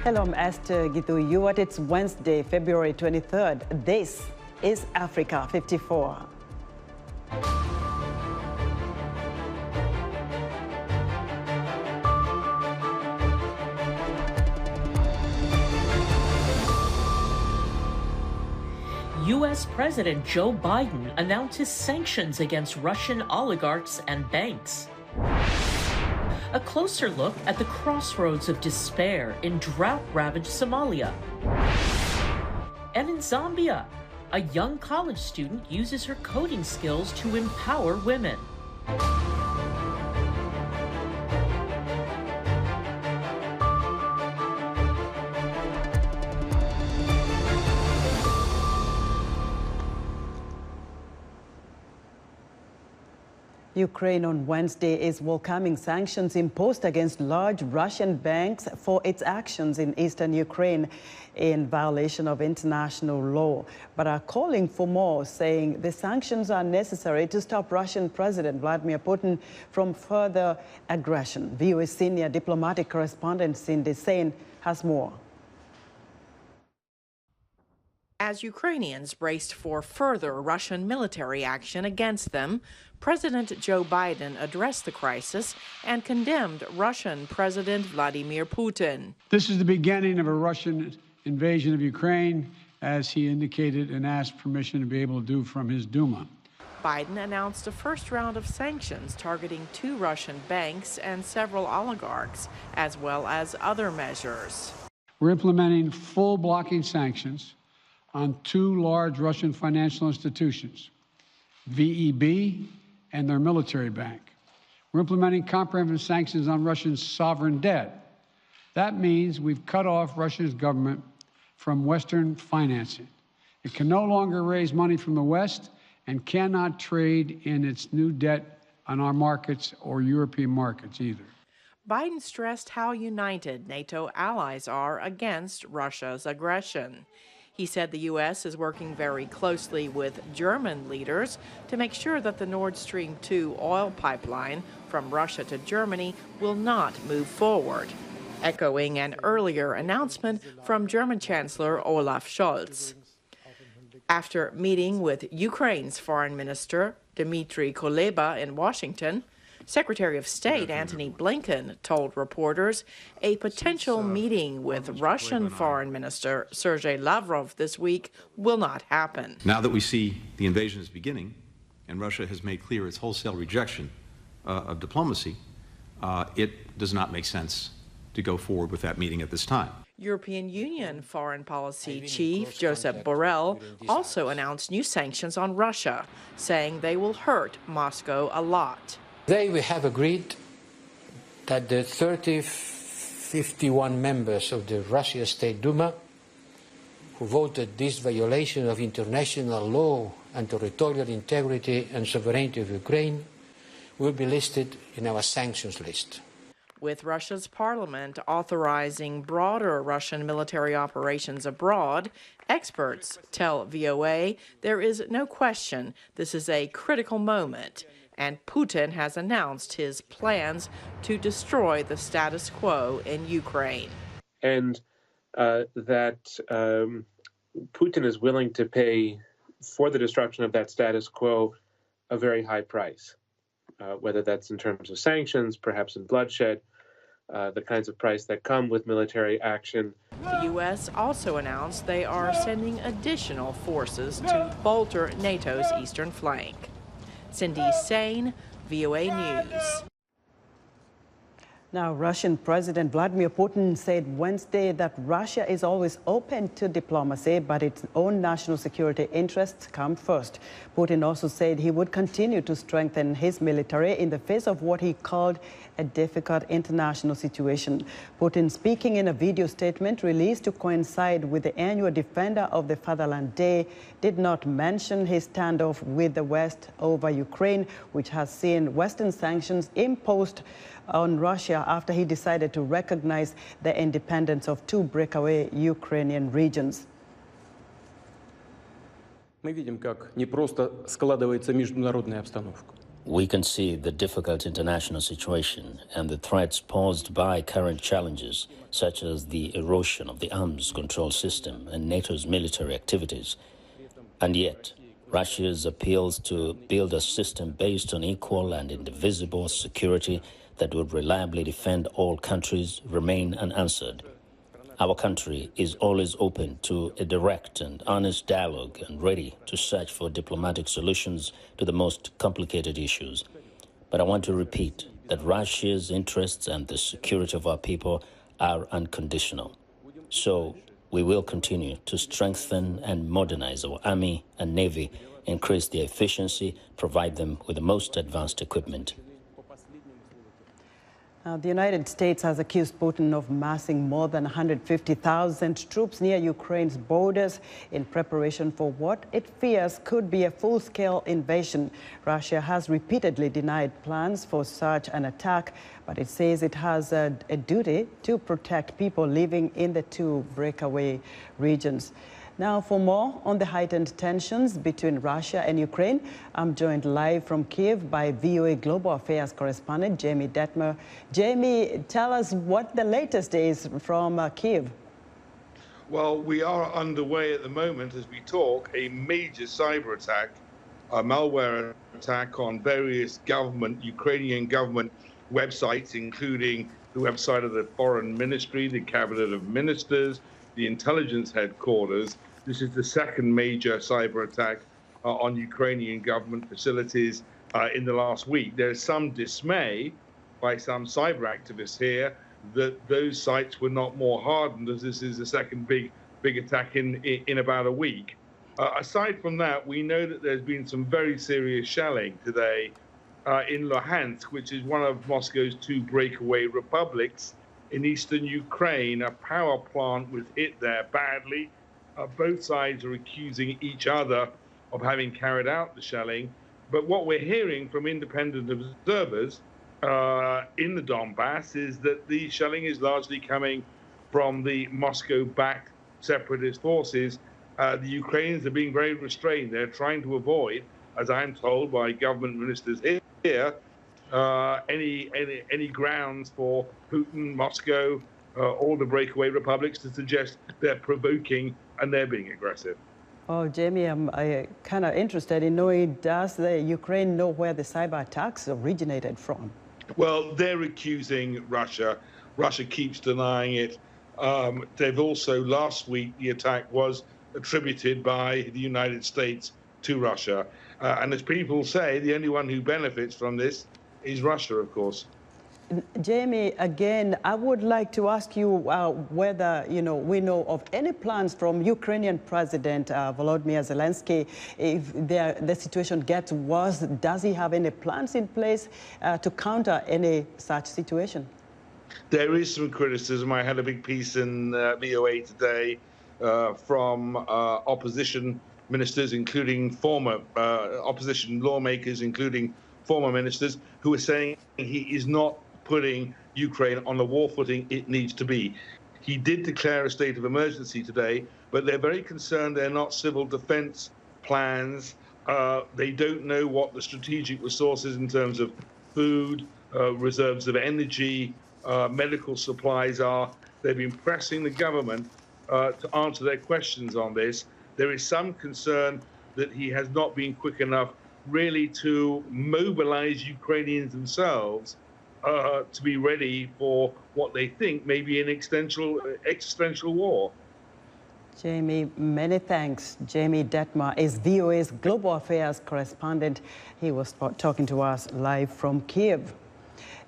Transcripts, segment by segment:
Hello, I'm Esther Githuyu. It's Wednesday, February 23rd. This is Africa 54. U.S. President Joe Biden announces sanctions against Russian oligarchs and banks. A closer look at the crossroads of despair in drought-ravaged Somalia. And in Zambia, a young college student uses her coding skills to empower women. Ukraine on Wednesday is welcoming sanctions imposed against large Russian banks for its actions in eastern Ukraine in violation of international law, but are calling for more, saying the sanctions are necessary to stop Russian President Vladimir Putin from further aggression. VOA senior diplomatic correspondent Cindy Sain has more. As Ukrainians braced for further Russian military action against them, President Joe Biden addressed the crisis and condemned Russian President Vladimir Putin. This is the beginning of a Russian invasion of Ukraine, as he indicated and asked permission to be able to do from his Duma. Biden announced a first round of sanctions targeting 2 Russian banks and several oligarchs, as well as other measures. We're implementing full blocking sanctions on 2 large Russian financial institutions, VEB and their military bank. We're implementing comprehensive sanctions on Russian sovereign debt. That means we've cut off Russia's government from Western financing. It can no longer raise money from the West and cannot trade in its new debt on our markets or European markets either. Biden stressed how united NATO allies are against Russia's aggression. He said the U.S. is working very closely with German leaders to make sure that the Nord Stream 2 oil pipeline from Russia to Germany will not move forward, echoing an earlier announcement from German Chancellor Olaf Scholz. After meeting with Ukraine's Foreign Minister Dmitry Kuleba in Washington, Secretary of State Antony Blinken told reporters a potential meeting with Russian Foreign Minister Sergei Lavrov this week will not happen. Now that we see the invasion is beginning and Russia has made clear its wholesale rejection of diplomacy, it does not make sense to go forward with that meeting at this time. European Union Foreign Policy Chief Josep Borrell also announced new sanctions on Russia, saying they will hurt Moscow a lot. Today we have agreed that the 51 members of the Russia State Duma who voted this violation of international law and territorial integrity and sovereignty of Ukraine will be listed in our sanctions list. With Russia's parliament authorizing broader Russian military operations abroad, experts tell VOA there is no question this is a critical moment, and Putin has announced his plans to destroy the status quo in Ukraine. And that Putin is willing to pay for the destruction of that status quo a very high price, whether that's in terms of sanctions, perhaps in bloodshed, the kinds of price that come with military action. The U.S. also announced they are sending additional forces to bolster NATO's eastern flank. Cindy Sain, VOA News. Now, Russian President Vladimir Putin said Wednesday that Russia is always open to diplomacy, but its own national security interests come first. Putin also said he would continue to strengthen his military in the face of what he called a difficult international situation. Putin, speaking in a video statement released to coincide with the annual Defender of the Fatherland Day, did not mention his standoff with the West over Ukraine, which has seen Western sanctions imposed on Russia after he decided to recognize the independence of 2 breakaway Ukrainian regions. Мы видим, как непросто складывается международная обстановка. We can see the difficult international situation and the threats posed by current challenges, such as the erosion of the arms control system and NATO's military activities. And yet, Russia's appeals to build a system based on equal and indivisible security that would reliably defend all countries remain unanswered. Our country is always open to a direct and honest dialogue and ready to search for diplomatic solutions to the most complicated issues. But I want to repeat that Russia's interests and the security of our people are unconditional. So we will continue to strengthen and modernize our army and navy, increase their efficiency, provide them with the most advanced equipment. The United States has accused Putin of massing more than 150,000 troops near Ukraine's borders in preparation for what it fears could be a full-scale invasion. Russia has repeatedly denied plans for such an attack, but it says it has a duty to protect people living in the two breakaway regions. Now, for more on the heightened tensions between Russia and Ukraine, I'm joined live from Kyiv by VOA Global Affairs correspondent Jamie Detmer. Jamie, tell us what the latest is from Kyiv. Well, we are underway at the moment as we talk, a major cyber attack, a malware attack on various Ukrainian government websites, including the website of the Foreign Ministry, the Cabinet of Ministers, the intelligence headquarters. This is the second major cyber attack on Ukrainian government facilities in the last week. There's some dismay by some cyber activists here that those sites were not more hardened, as this is the second big attack in about a week. Aside from that, we know that there's been some very serious shelling today in Luhansk, which is one of Moscow's two breakaway republics in eastern Ukraine. A power plant was hit there badly. Both sides are accusing each other of having carried out the shelling. But what we're hearing from independent observers in the Donbass is that the shelling is largely coming from the Moscow-backed separatist forces. The Ukrainians are being very restrained. They're trying to avoid, as I'm told by government ministers here, any grounds for Putin, Moscow, all the breakaway republics to suggest they're provoking and they're being aggressive. Oh, Jamie, I'm kind of interested in knowing, does the Ukraine know where the cyber attacks originated from? Well, they're accusing Russia. Russia keeps denying it. They've also, last week, the attack was attributed by the United States to Russia. And as people say, the only one who benefits from this is Russia, of course. Jamie, again, I would like to ask you whether, we know of any plans from Ukrainian President Volodymyr Zelensky. If the situation gets worse, does he have any plans in place to counter any such situation? There is some criticism. I had a big piece in VOA today from opposition ministers, including former opposition lawmakers, including former ministers, who are saying he is not putting Ukraine on the war footing it needs to be. He did declare a state of emergency today, but they're very concerned they're not civil defense plans. They don't know what the strategic resources in terms of food, reserves of energy, medical supplies are. They've been pressing the government to answer their questions on this. There is some concern that he has not been quick enough really to mobilize Ukrainians themselves to be ready for what they think may be an existential war. Jamie, many thanks. Jamie Detmer is VOA's Global Affairs correspondent. He was talking to us live from Kyiv.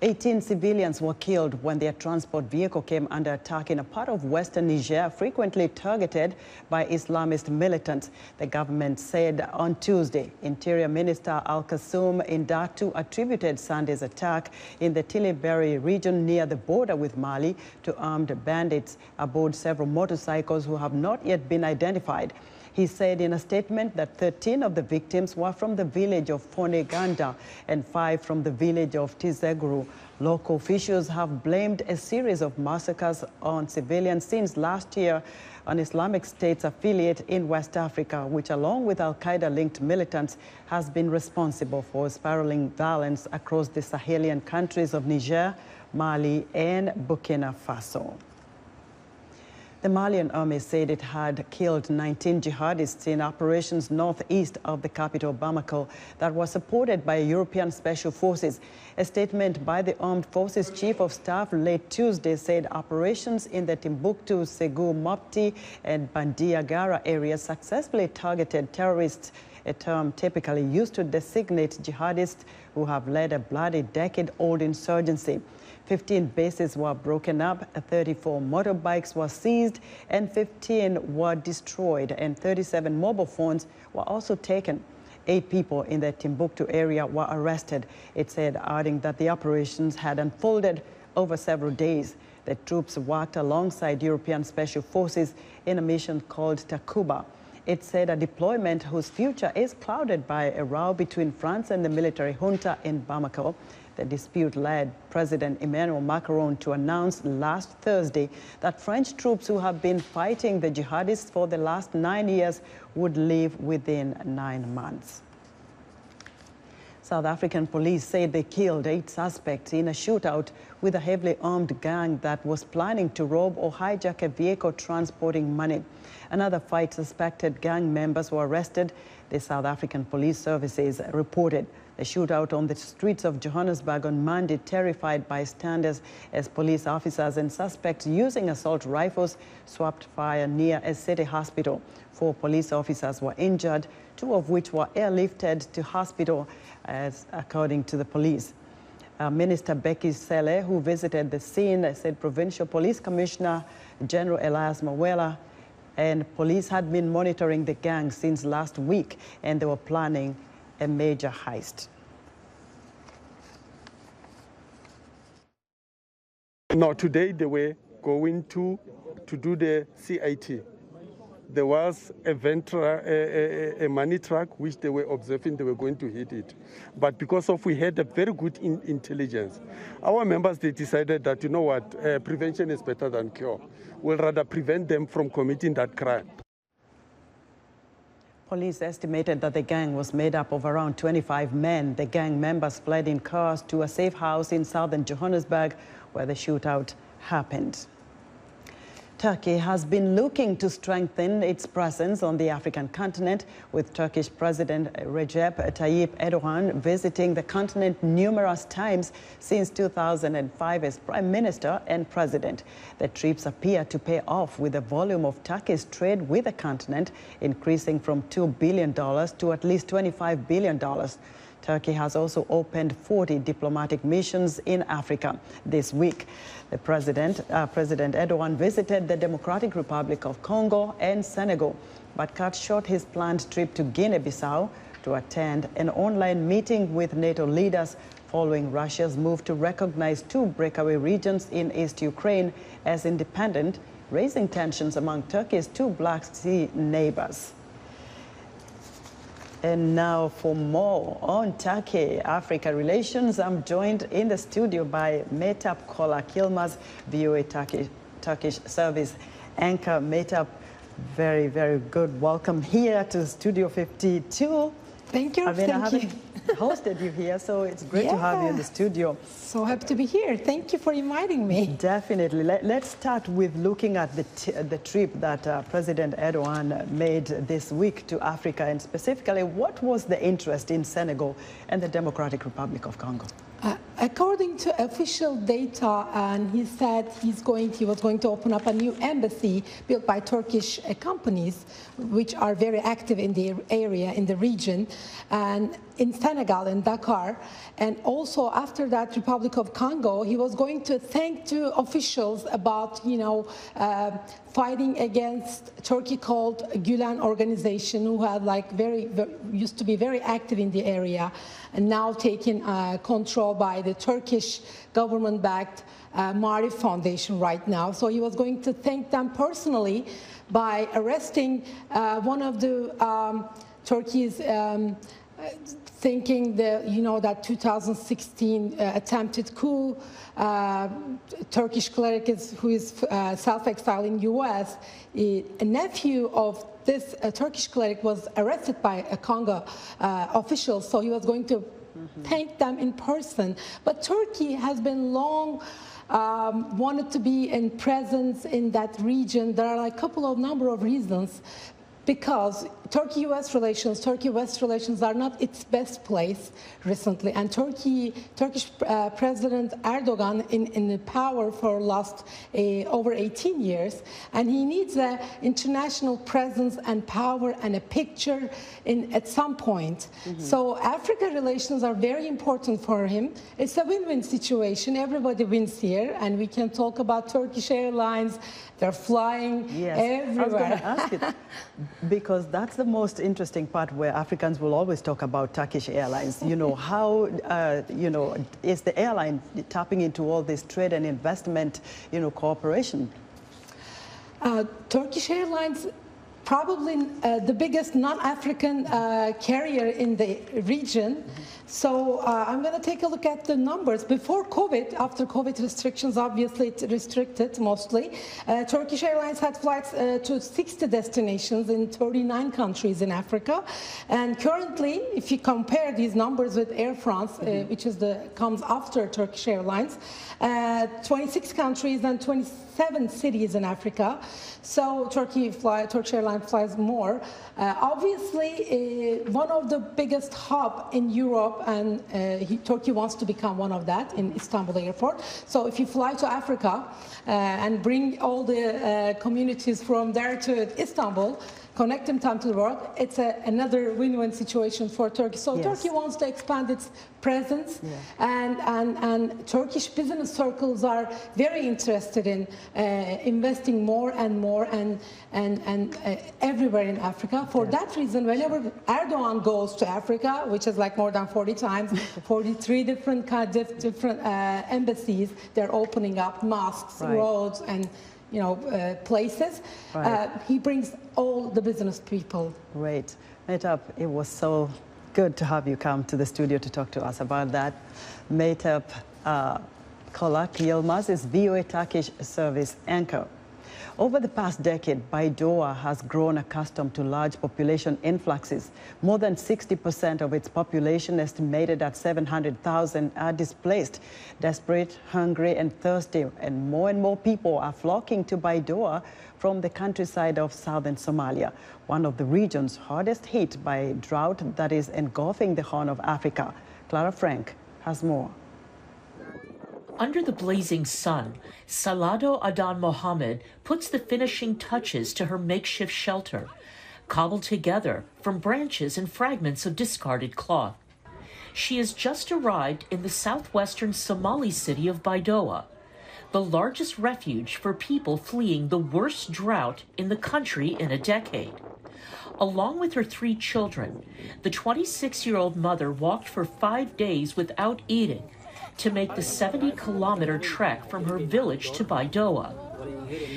18 civilians were killed when their transport vehicle came under attack in a part of western Niger, frequently targeted by Islamist militants, the government said on Tuesday. Interior Minister Al-Kassoum Indatu attributed Sunday's attack in the Tiliberi region near the border with Mali to armed bandits aboard several motorcycles who have not yet been identified. He said in a statement that 13 of the victims were from the village of Foneganda and 5 from the village of Tizeguru. Local officials have blamed a series of massacres on civilians since last year, an Islamic State's affiliate in West Africa, which along with Al-Qaeda-linked militants has been responsible for spiraling violence across the Sahelian countries of Niger, Mali and Burkina Faso. The Malian army said it had killed 19 jihadists in operations northeast of the capital, Bamako, that was supported by European special forces. A statement by the Armed Forces Chief of Staff late Tuesday said operations in the Timbuktu, Segou, Mopti, and Bandiagara areas successfully targeted terrorists, a term typically used to designate jihadists who have led a bloody decade-old insurgency. 15 bases were broken up, 34 motorbikes were seized, and 15 were destroyed, and 37 mobile phones were also taken. 8 people in the Timbuktu area were arrested, it said, adding that the operations had unfolded over several days. The troops worked alongside European special forces in a mission called Takuba. It said a deployment whose future is clouded by a row between France and the military junta in Bamako. The dispute led President Emmanuel Macron to announce last Thursday that French troops who have been fighting the jihadists for the last 9 years would leave within 9 months. South African police say they killed 8 suspects in a shootout with a heavily armed gang that was planning to rob or hijack a vehicle transporting money. Another 5 suspected gang members were arrested, the South African Police Services reported. The shootout on the streets of Johannesburg on Monday terrified bystanders as police officers and suspects using assault rifles swapped fire near a city hospital. 4 police officers were injured, 2 of which were airlifted to hospital, according to the police. Minister Becky Cele, who visited the scene, said Provincial Police Commissioner General Elias Mawela and police had been monitoring the gang since last week, and they were planning a major heist. No, today they were going to do the CIT. There was a money truck which they were observing they were going to hit it. But because of we had a very good intelligence, our members, they decided that, you know what, prevention is better than cure. We'll rather prevent them from committing that crime. Police estimated that the gang was made up of around 25 men. The gang members fled in cars to a safe house in southern Johannesburg where the shootout happened. Turkey has been looking to strengthen its presence on the African continent, with Turkish President Recep Tayyip Erdogan visiting the continent numerous times since 2005 as Prime Minister and President. The trips appear to pay off, with the volume of Turkey's trade with the continent increasing from $2 billion to at least $25 billion. Turkey has also opened 40 diplomatic missions in Africa this week. The President Erdogan visited the Democratic Republic of Congo and Senegal, but cut short his planned trip to Guinea-Bissau to attend an online meeting with NATO leaders following Russia's move to recognize 2 breakaway regions in East Ukraine as independent, raising tensions among Turkey's 2 Black Sea neighbors. And now for more on Turkey-Africa relations, I'm joined in the studio by Mehtap Colak Yilmaz, VOA Turkish Service anchor. Mehtap, very, very good welcome here to Studio 52. Thank you. I haven't hosted you here, so it's great to have you in the studio. So happy to be here. Thank you for inviting me. Definitely. Let's start with looking at the trip that President Erdogan made this week to Africa, and specifically, what was the interest in Senegal and the Democratic Republic of Congo? According to official data, and he said he was going to open up a new embassy built by Turkish companies, which are very active in the area, in the region. And in Senegal, in Dakar, and also after that, Republic of Congo, he was going to thank two officials about, fighting against Turkey-called Gülen organization, who had used to be very active in the area, and now taken control by the Turkish government-backed Marif Foundation right now. So he was going to thank them personally by arresting one of the Turkey's thinking that 2016 attempted coup, Turkish cleric who is self-exiled in U.S., a nephew of this Turkish cleric was arrested by a Congo official, so he was going to thank them in person. But Turkey has been long wanted to be in presence in that region. There are a number of reasons. Because Turkey-US relations are not its best place recently, and Turkish President Erdogan in the power for last over 18 years, and he needs an international presence and power and a picture at some point. So Africa relations are very important for him. It's a win-win situation. Everybody wins here, and we can talk about Turkish Airlines. They're flying everywhere. I was going to ask it, because that's the most interesting part where Africans will always talk about Turkish Airlines. How, is the airline tapping into all this trade and investment, cooperation? Turkish Airlines, probably the biggest non-African carrier in the region. So I'm going to take a look at the numbers. Before COVID, after COVID restrictions, obviously it's restricted mostly, Turkish Airlines had flights to 60 destinations in 39 countries in Africa. And currently, if you compare these numbers with Air France, which comes after Turkish Airlines, 26 countries and 27 cities in Africa. So Turkish Airlines flies more. Obviously, one of the biggest hub in Europe, and Turkey wants to become one of that in Istanbul airport. So if you fly to Africa and bring all the communities from there to Istanbul, connect them to the world, it's another win-win situation for Turkey. So Turkey wants to expand its presence, and Turkish business circles are very interested in investing more and more and everywhere in Africa. For that reason, whenever Erdogan goes to Africa, which is more than 40 times, 43 different embassies, they're opening up mosques, roads, and places. He brings all the business people. Great. Mehtap, it was so good to have you come to the studio to talk to us about that. Mehtap Colak Yilmaz is VOA Turkish Service anchor. Over the past decade, Baidoa has grown accustomed to large population influxes. More than 60% of its population, estimated at 700,000, are displaced, desperate, hungry, and thirsty. And more people are flocking to Baidoa from the countryside of southern Somalia, one of the regions hardest hit by drought that is engulfing the Horn of Africa. Clara Frank has more. Under the blazing sun, Salado Adan Mohammed puts the finishing touches to her makeshift shelter, cobbled together from branches and fragments of discarded cloth. She has just arrived in the southwestern Somali city of Baidoa, the largest refuge for people fleeing the worst drought in the country in a decade. Along with her 3 children, the 26-year-old mother walked for 5 days without eating to make the 70-kilometer trek from her village to Baidoa.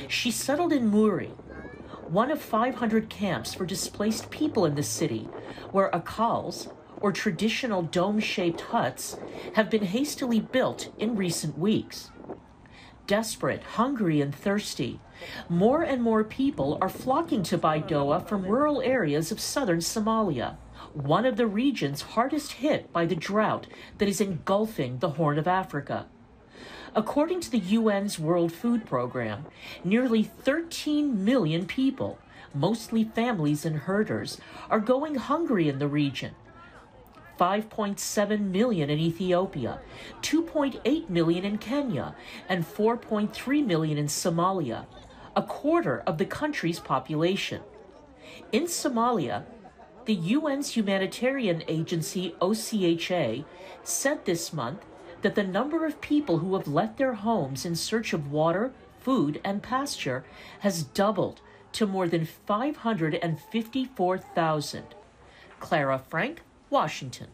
She settled in Muri, one of 500 camps for displaced people in the city, where akals, or traditional dome-shaped huts, have been hastily built in recent weeks. Desperate, hungry, and thirsty, more and more people are flocking to Baidoa from rural areas of southern Somalia, one of the regions hardest hit by the drought that is engulfing the Horn of Africa. According to the UN's World Food Program, nearly 13 million people, mostly families and herders, are going hungry in the region. 5.7 million in Ethiopia, 2.8 million in Kenya, and 4.3 million in Somalia, a quarter of the country's population. In Somalia, The UN's humanitarian agency, OCHA, said this month that the number of people who have left their homes in search of water, food, and pasture has doubled to more than 554,000. Clara Frank, Washington.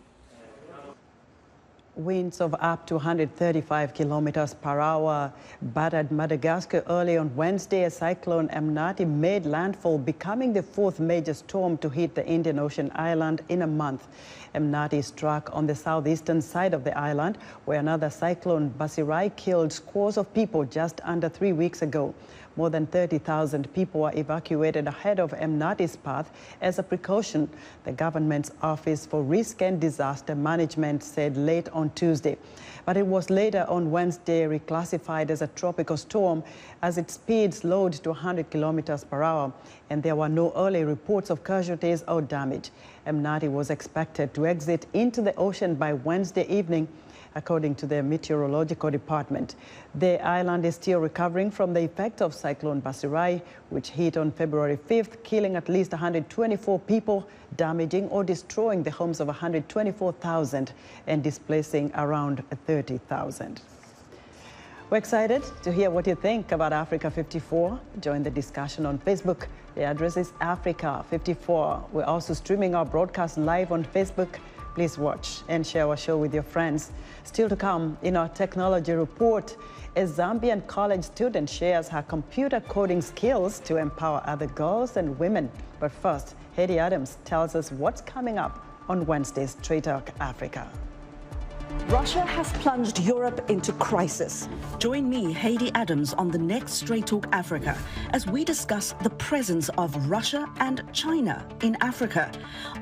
Winds of up to 135 kilometers per hour battered Madagascar early on Wednesday as Cyclone Emnati made landfall, becoming the fourth major storm to hit the Indian Ocean island in a month. Emnati struck on the southeastern side of the island, where another cyclone, Basirai, killed scores of people just under 3 weeks ago. More than 30,000 people were evacuated ahead of Emnati's path as a precaution, the government's Office for Risk and Disaster Management said late on Tuesday. But it was later on Wednesday reclassified as a tropical storm as its speed slowed to 100 kilometers per hour, and there were no early reports of casualties or damage. Emnati was expected to exit into the ocean by Wednesday evening, according to the meteorological department. The island is still recovering from the effect of Cyclone Basirai, which hit on February 5th, killing at least 124 people, damaging or destroying the homes of 124,000 and displacing around 30,000. We're excited to hear what you think about Africa 54. Join the discussion on Facebook. The address is Africa 54. We're also streaming our broadcast live on Facebook. Please watch and share our show with your friends. Still to come in our technology report, a Zambian college student shares her computer coding skills to empower other girls and women. But first, Heidi Adams tells us what's coming up on Wednesday's Straight Talk Africa. Russia has plunged Europe into crisis. Join me, Heidi Adams, on the next Straight Talk Africa as we discuss the presence of Russia and China in Africa.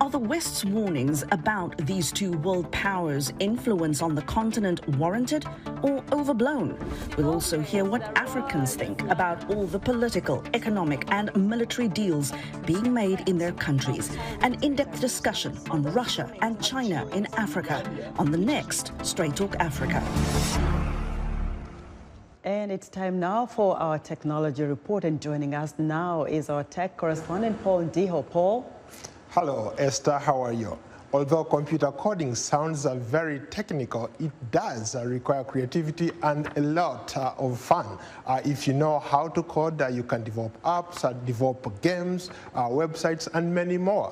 Are the West's warnings about these two world powers' influence on the continent warranted or overblown? We'll also hear what Africans think about all the political, economic and military deals being made in their countries. An in-depth discussion on Russia and China in Africa on the next Straight Talk Africa. And it's time now for our technology report, and joining us now is our tech correspondent, Paul Ndiho. Paul? Hello, Esther, how are you? Although computer coding sounds very technical, it does require creativity and a lot of fun. If you know how to code, you can develop apps, develop games, websites, and many more.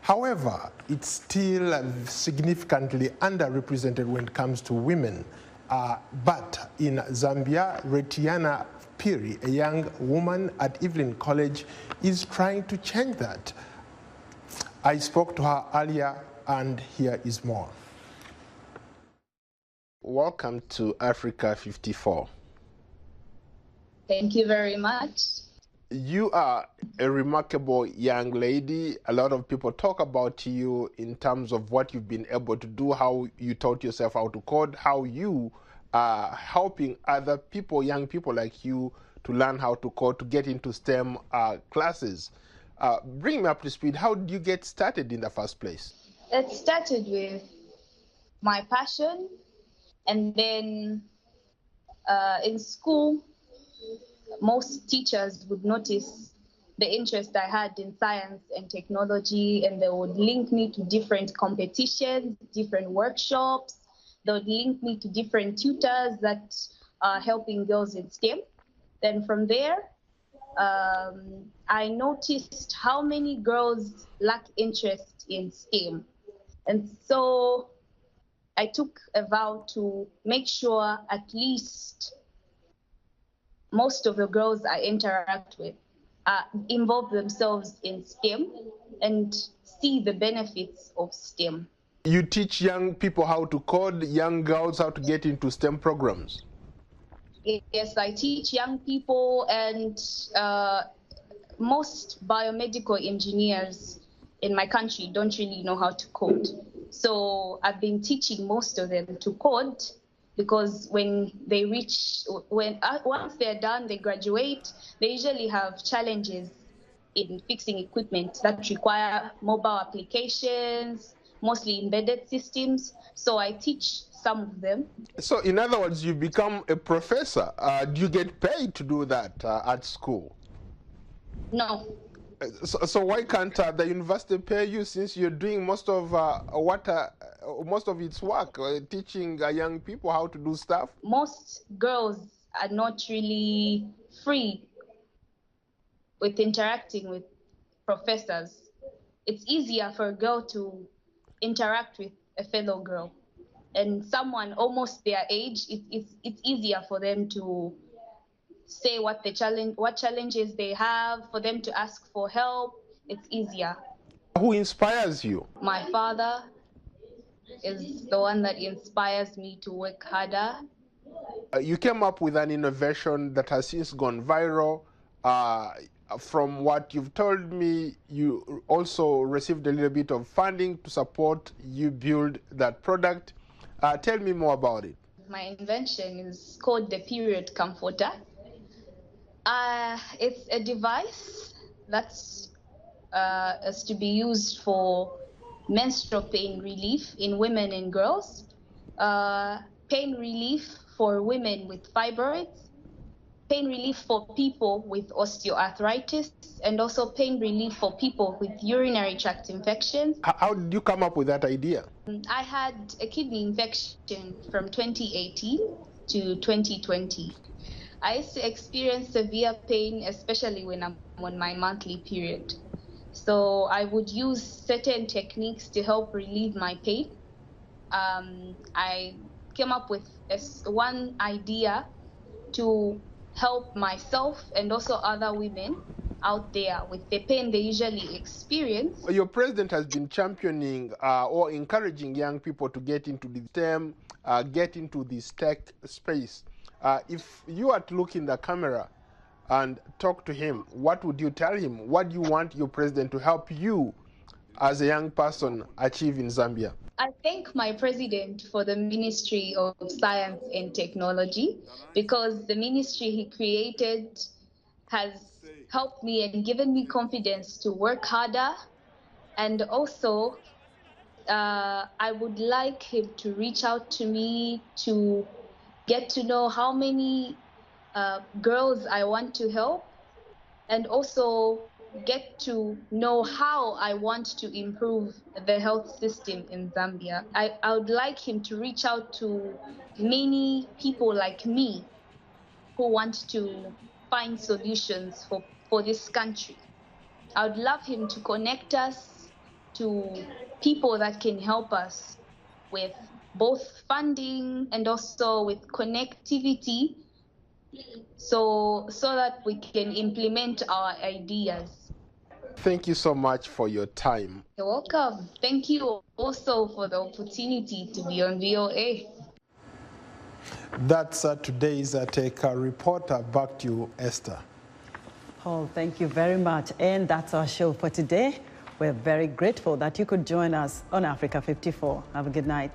However, it's still significantly underrepresented when it comes to women. But in Zambia, Retiana Piri, a young woman at Evelyn College, is trying to change that. I spoke to her earlier, and here is more. Welcome to Africa 54. Thank you very much. You are a remarkable young lady. A lot of people talk about you in terms of what you've been able to do, how you taught yourself how to code, how you are helping other people, young people like you, to learn how to code, to get into STEM classes. Bring me up to speed. How did you get started in the first place? It started with my passion, and then in school, most teachers would notice the interest I had in science and technology, and they would link me to different competitions, different workshops. They would link me to different tutors that are helping girls in STEM. Then from there, I noticed how many girls lack interest in STEM. And so I took a vow to make sure at least most of the girls I interact with involve themselves in STEM and see the benefits of STEM. You teach young people how to code, young girls how to get into STEM programs? Yes, I teach young people, and most biomedical engineers in my country don't really know how to code. So I've been teaching most of them to code, because when they once they're done, they graduate, they usually have challenges in fixing equipment that require mobile applications, mostly embedded systems. So I teach some of them. So in other words, you become a professor. Do you get paid to do that at school? No, So why can't the university pay you, since you're doing most of its work, teaching young people how to do stuff? Most girls are not really free with interacting with professors. It's easier for a girl to interact with a fellow girl, and someone almost their age. It's easier for them to say what challenges they have, for them to ask for help. It's easier. Who inspires you? My father is the one that inspires me to work harder. You came up with an innovation that has since gone viral. From what you've told me, you also received a little bit of funding to support you build that product. Tell me more about it. My invention is called the Period Comforter. It's a device that's is to be used for menstrual pain relief in women and girls, pain relief for women with fibroids, pain relief for people with osteoarthritis, and also pain relief for people with urinary tract infections. How did you come up with that idea? I had a kidney infection from 2018 to 2020. I used to experience severe pain, especially when I'm on my monthly period. So I would use certain techniques to help relieve my pain. I came up with one idea to help myself and also other women out there with the pain they usually experience. Your president has been championing or encouraging young people to get into the STEM, get into this tech space. If you were to look in the camera and talk to him, what would you tell him? What do you want your president to help you as a young person achieve in Zambia? I thank my president for the Ministry of Science and Technology, because the ministry he created has helped me and given me confidence to work harder. And also, I would like him to reach out to me to get to know how many girls I want to help, and also get to know how I want to improve the health system in Zambia. I would like him to reach out to many people like me who want to find solutions for this country. I would love him to connect us to people that can help us with both funding and also with connectivity, so that we can implement our ideas. Thank you so much for your time. You're welcome. Thank you also for the opportunity to be on VOA. That's today's Tech Reporter. Back to you, Esther. Paul, thank you very much. And that's our show for today. We're very grateful that you could join us on Africa 54. Have a good night.